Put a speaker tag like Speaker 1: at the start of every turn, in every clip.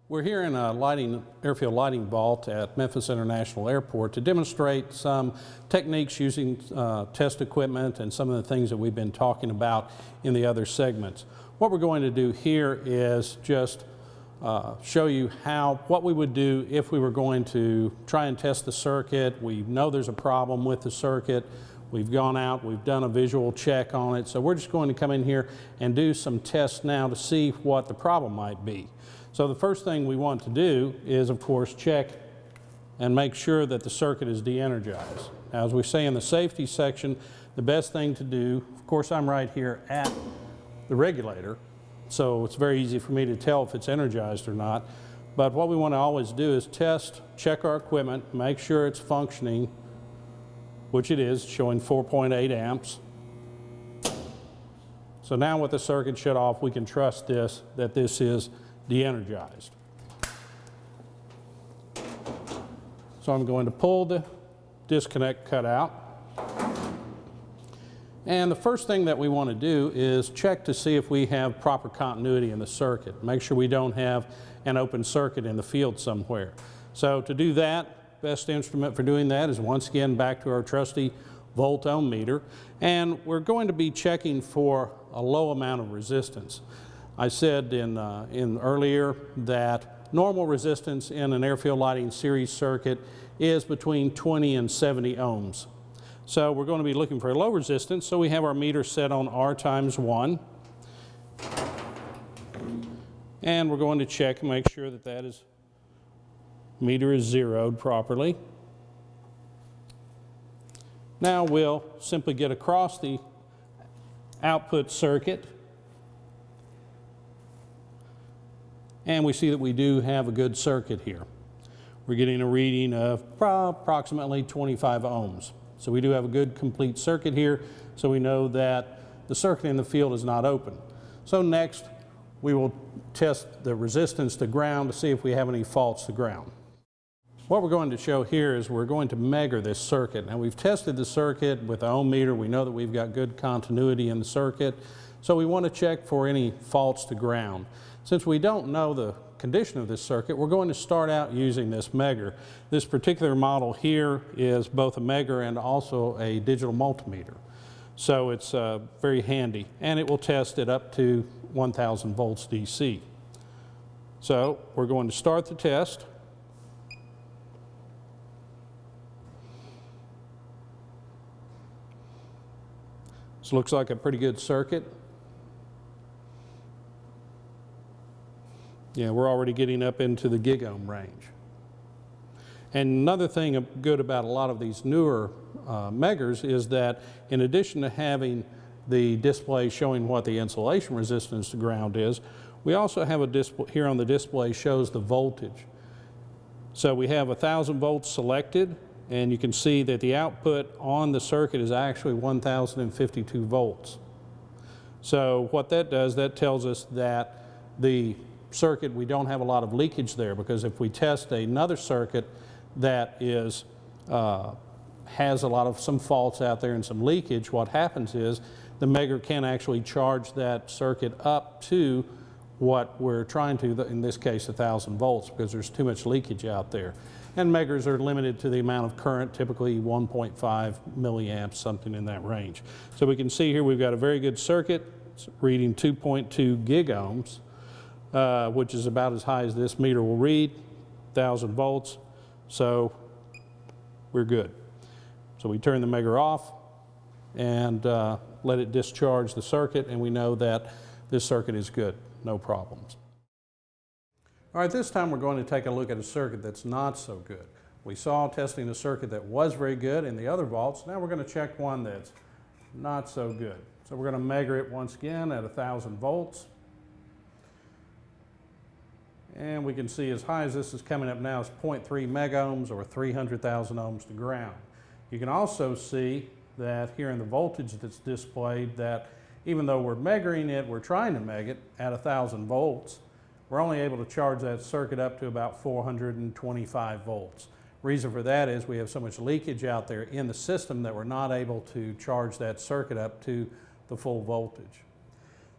Speaker 1: We're here in a airfield lighting vault at Memphis International Airport to demonstrate some techniques using test equipment and some of the things that we've been talking about in the other segments. What we're going to do here is just show you what we would do if we were going to try and test the circuit. We know there's a problem with the circuit. We've gone out, we've done a visual check on it, so we're just going to come in here and do some tests now to see what the problem might be. So the first thing we want to do is, of course, check and make sure that the circuit is de-energized. Now, as we say in the safety section, the best thing to do, of course, I'm right here at the regulator, so it's very easy for me to tell if it's energized or not. But what we want to always do is test, check our equipment, make sure it's functioning, which it is, showing 4.8 amps. So now with the circuit shut off, we can trust that this is de-energized. So I'm going to pull the disconnect cutout. And the first thing that we want to do is check to see if we have proper continuity in the circuit. Make sure we don't have an open circuit in the field somewhere. So to do that, best instrument for doing that is once again back to our trusty volt ohm meter. And we're going to be checking for a low amount of resistance. I said in earlier that normal resistance in an airfield lighting series circuit is between 20 and 70 ohms. So we're going to be looking for a low resistance, so we have our meter set on R times 1. And we're going to check and make sure that meter is zeroed properly. Now we'll simply get across the output circuit. And we see that we do have a good circuit here. We're getting a reading of approximately 25 ohms. So we do have a good complete circuit here, so we know that the circuit in the field is not open. So next, we will test the resistance to ground to see if we have any faults to ground. What we're going to show here is we're going to measure this circuit. Now we've tested the circuit with the ohm meter. We know that we've got good continuity in the circuit. So we want to check for any faults to ground. Since we don't know the condition of this circuit, we're going to start out using this megger. This particular model here is both a megger and also a digital multimeter. So it's very handy, and it will test it up to 1000 volts DC. So we're going to start the test. This looks like a pretty good circuit. Yeah, we're already getting up into the gig ohm range. And another thing good about a lot of these newer meggers is that in addition to having the display showing what the insulation resistance to ground is, we also have a display here on the display shows the voltage. So we have 1000 volts selected, and you can see that the output on the circuit is actually 1052 volts. So what that does, that tells us that the circuit, we don't have a lot of leakage there, because if we test another circuit that has some faults out there and some leakage, what happens is the megger can actually charge that circuit up to what we're trying to, in this case 1000 volts, because there's too much leakage out there. And meggers are limited to the amount of current, typically 1.5 milliamps, something in that range. So we can see here we've got a very good circuit. It's reading 2.2 gig ohms. Which is about as high as this meter will read, 1000 volts, so we're good. So we turn the megger off and let it discharge the circuit, and we know that this circuit is good, no problems. All right, this time we're going to take a look at a circuit that's not so good. We saw testing a circuit that was very good in the other vaults. Now we're going to check one that's not so good. So we're going to measure it once again at 1000 volts. And we can see as high as this is coming up now is 0.3 megohms, or 300,000 ohms to ground. You can also see that here in the voltage that's displayed, that even though we're measuring it, we're trying to meg it at 1000 volts, we're only able to charge that circuit up to about 425 volts. Reason for that is we have so much leakage out there in the system that we're not able to charge that circuit up to the full voltage.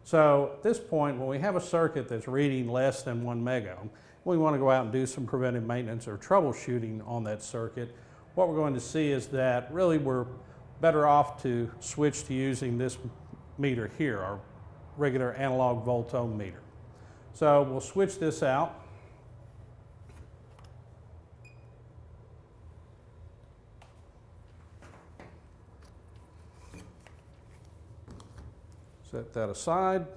Speaker 1: So at this point, when we have a circuit that's reading less than 1 megohm, we want to go out and do some preventive maintenance or troubleshooting on that circuit, what we're going to see is that really we're better off to switch to using this meter here, our regular analog volt-ohm meter. So we'll switch this out. Set that aside.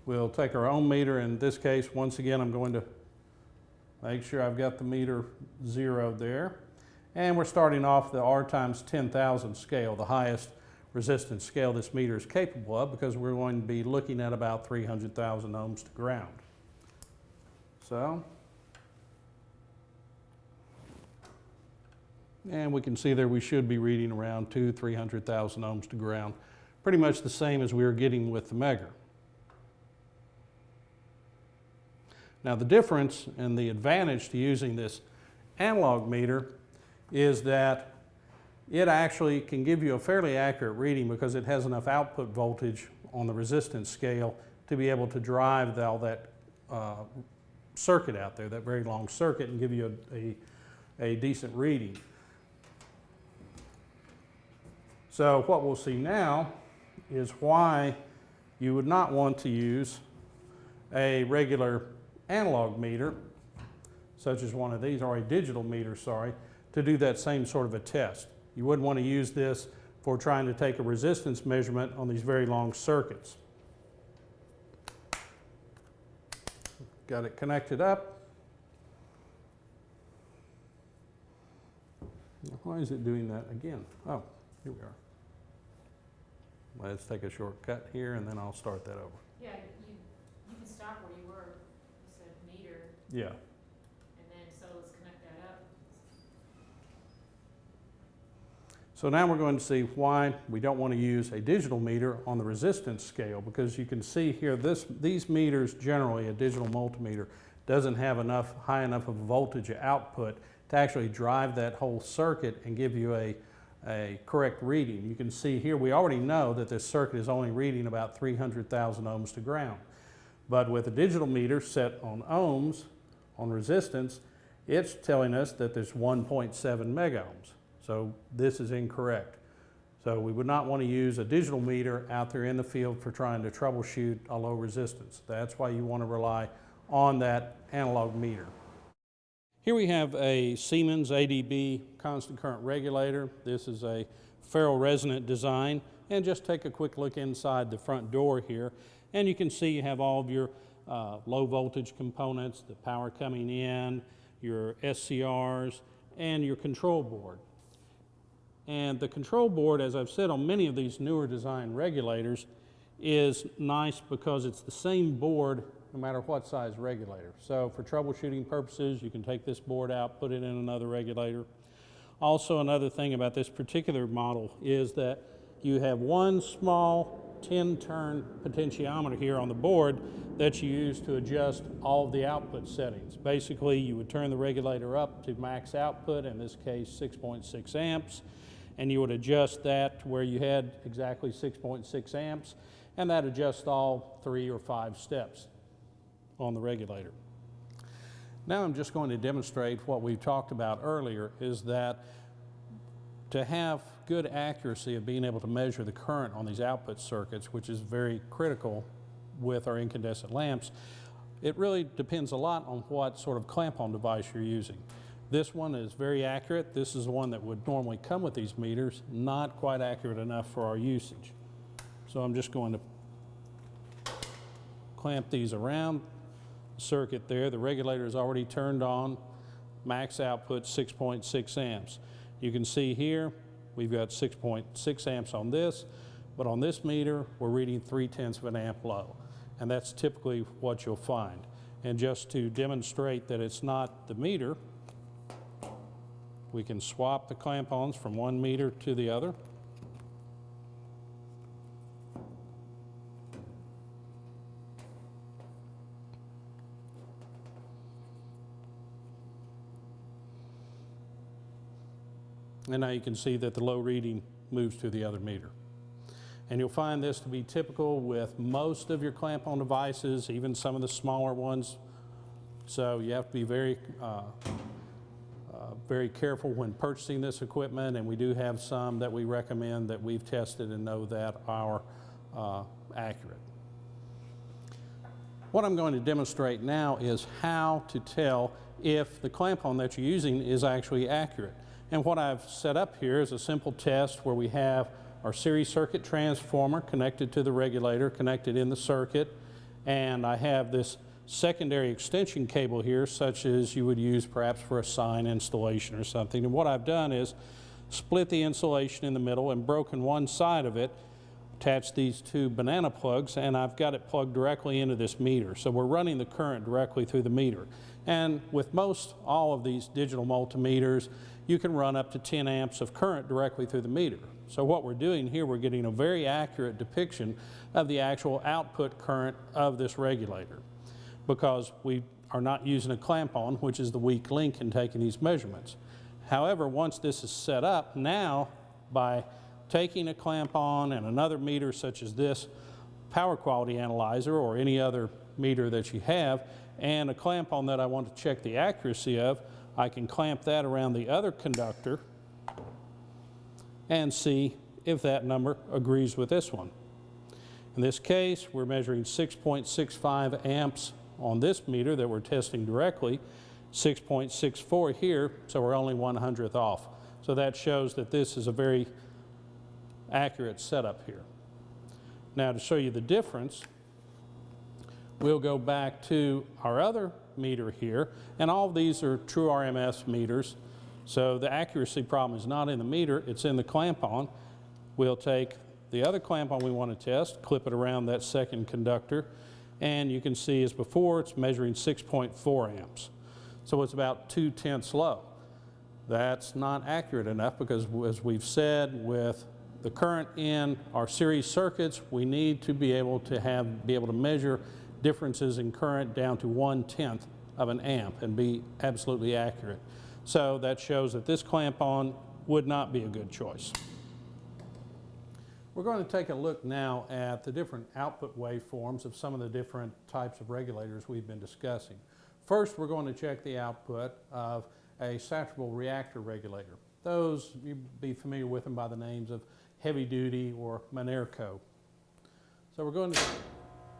Speaker 1: We'll take our ohm meter. In this case, once again, I'm going to make sure I've got the meter zeroed there. And we're starting off the R times 10,000 scale, the highest resistance scale this meter is capable of, because we're going to be looking at about 300,000 ohms to ground. So, and we can see there we should be reading around 300,000 ohms to ground. Pretty much the same as we were getting with the Megger. Now the difference and the advantage to using this analog meter is that it actually can give you a fairly accurate reading because it has enough output voltage on the resistance scale to be able to drive all that circuit out there, that very long circuit, and give you a decent reading. So what we'll see now is why you would not want to use a regular analog meter, such as one of these, or a digital meter, sorry, to do that same sort of a test. You wouldn't want to use this for trying to take a resistance measurement on these very long circuits. Got it connected up. Why is it doing that again? Oh, here we are. Let's take a shortcut here and then I'll start that over.
Speaker 2: Yeah, you can stop where you were. You said meter.
Speaker 1: Yeah.
Speaker 2: And then so let's connect that up.
Speaker 1: So now we're going to see why we don't want to use a digital meter on the resistance scale, because you can see here these meters, generally a digital multimeter, doesn't have high enough of a voltage output to actually drive that whole circuit and give you a correct reading. You can see here we already know that this circuit is only reading about 300,000 ohms to ground. But with a digital meter set on ohms, on resistance, it's telling us that there's 1.7 megohms. So this is incorrect. So we would not want to use a digital meter out there in the field for trying to troubleshoot a low resistance. That's why you want to rely on that analog meter. Here we have a Siemens ADB constant current regulator. This is a ferro-resonant design. And just take a quick look inside the front door here. And you can see you have all of your low voltage components, the power coming in, your SCRs, and your control board. And the control board, as I've said on many of these newer design regulators, is nice because it's the same board no matter what size regulator. So for troubleshooting purposes, you can take this board out, put it in another regulator. Also, another thing about this particular model is that you have one small 10-turn potentiometer here on the board that you use to adjust all of the output settings. Basically, you would turn the regulator up to max output, in this case 6.6 amps, and you would adjust that to where you had exactly 6.6 amps, and that adjusts all 3 or 5 steps on the regulator. Now I'm just going to demonstrate what we've talked about earlier, is that to have good accuracy of being able to measure the current on these output circuits, which is very critical with our incandescent lamps, it really depends a lot on what sort of clamp-on device you're using. This one is very accurate. This is the one that would normally come with these meters, not quite accurate enough for our usage. So I'm just going to clamp these around the circuit there. The regulator is already turned on, max output 6.6 amps. You can see here we've got 6.6 amps on this, but on this meter we're reading 0.3 of an amp low, and that's typically what you'll find. And just to demonstrate that it's not the meter, we can swap the clamp-ons from one meter to the other. And now you can see that the low reading moves to the other meter. And you'll find this to be typical with most of your clamp-on devices, even some of the smaller ones. So you have to be very careful when purchasing this equipment, and we do have some that we recommend that we've tested and know that are accurate. What I'm going to demonstrate now is how to tell if the clamp-on that you're using is actually accurate. And what I've set up here is a simple test where we have our series circuit transformer connected to the regulator, connected in the circuit, and I have this secondary extension cable here, such as you would use perhaps for a sign installation or something. And what I've done is split the insulation in the middle and broken one side of it, attached these two banana plugs, and I've got it plugged directly into this meter. So we're running the current directly through the meter. And with most all of these digital multimeters, you can run up to 10 amps of current directly through the meter. So what we're doing here, we're getting a very accurate depiction of the actual output current of this regulator, because we are not using a clamp-on, which is the weak link in taking these measurements. However, once this is set up, now by taking a clamp-on and another meter such as this power quality analyzer or any other meter that you have, and a clamp-on that I want to check the accuracy of, I can clamp that around the other conductor and see if that number agrees with this one. In this case, we're measuring 6.65 amps on this meter that we're testing directly, 6.64 here, so we're only 1/100th off. So that shows that this is a very accurate setup here. Now, to show you the difference, we'll go back to our other meter here, and all of these are true RMS meters, so the accuracy problem is not in the meter, it's in the clamp-on. We'll take the other clamp-on we want to test, clip it around that second conductor, and you can see as before it's measuring 6.4 amps. So it's about 2/10 low. That's not accurate enough because, as we've said, with the current in our series circuits, we need to be able to measure differences in current down to 1/10 of an amp and be absolutely accurate. So that shows that this clamp-on would not be a good choice. We're going to take a look now at the different output waveforms of some of the different types of regulators we've been discussing. First, we're going to check the output of a saturable reactor regulator. Those, you'd be familiar with them by the names of heavy duty or Manerco. So we're going to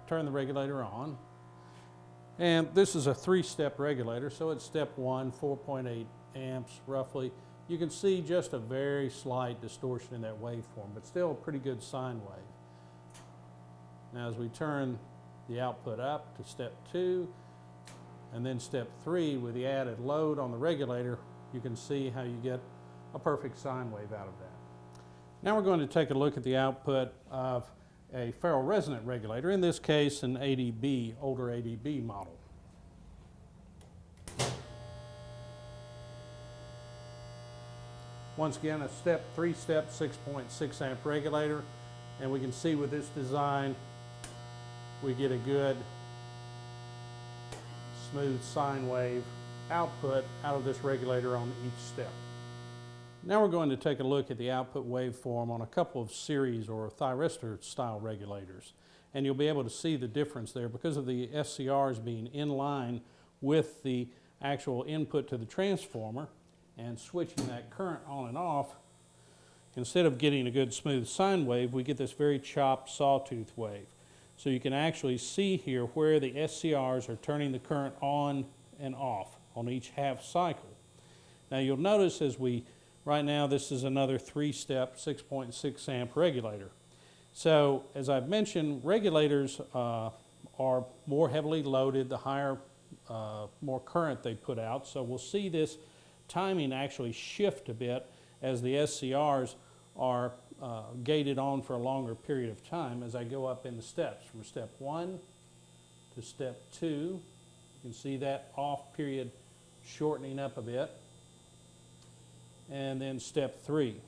Speaker 1: turn the regulator on. And this is a 3-step regulator, so it's step 1, 4.8 amps roughly. You can see just a very slight distortion in that waveform, but still a pretty good sine wave. Now as we turn the output up to step 2 and then step 3 with the added load on the regulator, you can see how you get a perfect sine wave out of that. Now we're going to take a look at the output of a ferroresonant regulator, in this case an ADB, older ADB model. Once again, a 3-step 6.6 amp regulator, and we can see with this design we get a good smooth sine wave output out of this regulator on each step. Now we're going to take a look at the output waveform on a couple of series or thyristor style regulators, and you'll be able to see the difference there because of the SCRs being in line with the actual input to the transformer and switching that current on and off. Instead of getting a good smooth sine wave, we get this very chopped sawtooth wave. So you can actually see here where the SCRs are turning the current on and off on each half cycle. Now you'll notice right now this is another 3-step 6.6 amp regulator. So as I've mentioned, regulators are more heavily loaded the higher, more current they put out. So we'll see this timing actually shift a bit as the SCRs are gated on for a longer period of time as I go up in the steps from step 1 to step 2. You can see that off period shortening up a bit, and then step 3.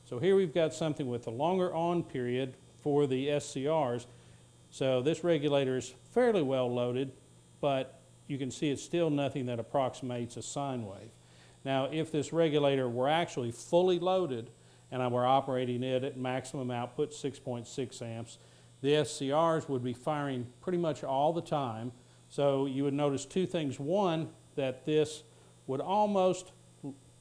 Speaker 1: So here we've got something with a longer on period for the SCRs. So this regulator is fairly well loaded, but you can see it's still nothing that approximates a sine wave. Now if this regulator were actually fully loaded and we're operating it at maximum output, 6.6 amps. The SCRs would be firing pretty much all the time. So you would notice two things. One, that this would almost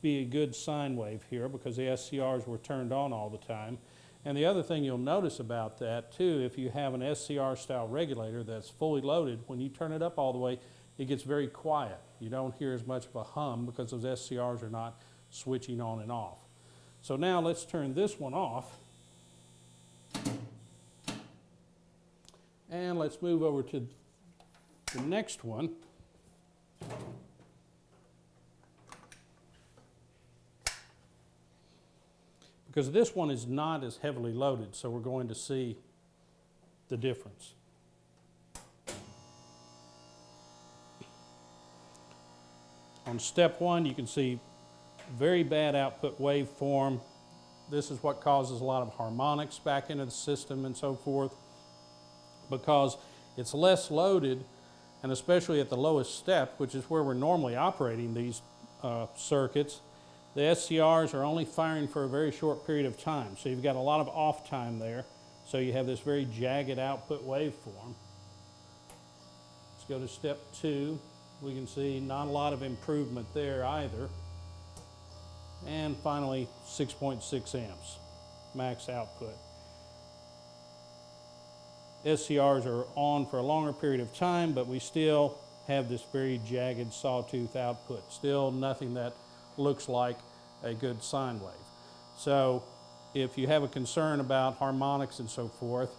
Speaker 1: be a good sine wave here because the SCRs were turned on all the time. And the other thing you'll notice about that too, if you have an SCR style regulator that's fully loaded, when you turn it up all the way, it gets very quiet. You don't hear as much of a hum because those SCRs are not switching on and off. So now let's turn this one off. And let's move over to the next one. Because this one is not as heavily loaded, so we're going to see the difference. On step one, you can see very bad output waveform. This is what causes a lot of harmonics back into the system and so forth, because it's less loaded, and especially at the lowest step, which is where we're normally operating these circuits, the SCRs are only firing for a very short period of time. So you've got a lot of off time there. So you have this very jagged output waveform. Let's go to step two. We can see not a lot of improvement there either. And finally, 6.6 amps max output. SCRs are on for a longer period of time, but we still have this very jagged sawtooth output. Still nothing that looks like a good sine wave. So if you have a concern about harmonics and so forth,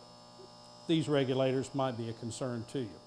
Speaker 1: these regulators might be a concern to you.